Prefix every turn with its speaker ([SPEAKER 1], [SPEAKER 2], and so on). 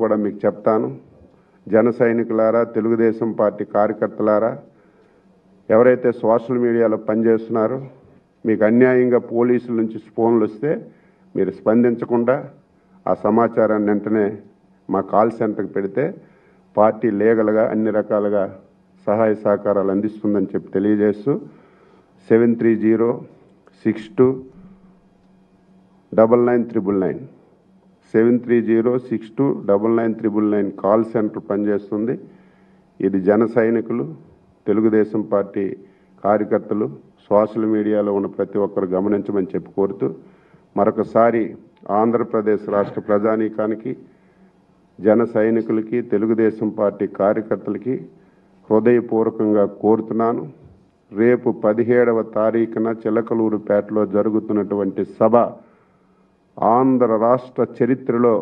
[SPEAKER 1] కూడా మీకు చెప్తాను. జన సైనికులారా, తెలుగుదేశం పార్టీ కార్యకర్తలారా, ఎవరైతే సోషల్ మీడియాలో పనిచేస్తున్నారో మీకు అన్యాయంగా పోలీసుల నుంచి ఫోన్లు వస్తే మీరు స్పందించకుండా ఆ సమాచారాన్ని వెంటనే మా కాల్ సెంటర్కి పెడితే పార్టీ లీగల్గా అన్ని రకాలుగా సహాయ సహకారాలు అందిస్తుందని చెప్పి తెలియజేస్తూ 7306299999 7306299999 కాల్ సెంటర్ పనిచేస్తుంది. ఇది జన సైనికులు, తెలుగుదేశం పార్టీ కార్యకర్తలు, సోషల్ మీడియాలో ఉన్న ప్రతి ఒక్కరు గమనించమని చెప్పి కోరుతూ మరొకసారి ఆంధ్రప్రదేశ్ రాష్ట్ర ప్రజానీకానికి, జన సైనికులకి, తెలుగుదేశం పార్టీ కార్యకర్తలకి హృదయపూర్వకంగా కోరుతున్నాను. రేపు 17వ తారీఖున చిలకలూరుపేటలో జరుగుతున్నటువంటి సభ ఆంధ్ర రాష్ట్ర చరిత్రలో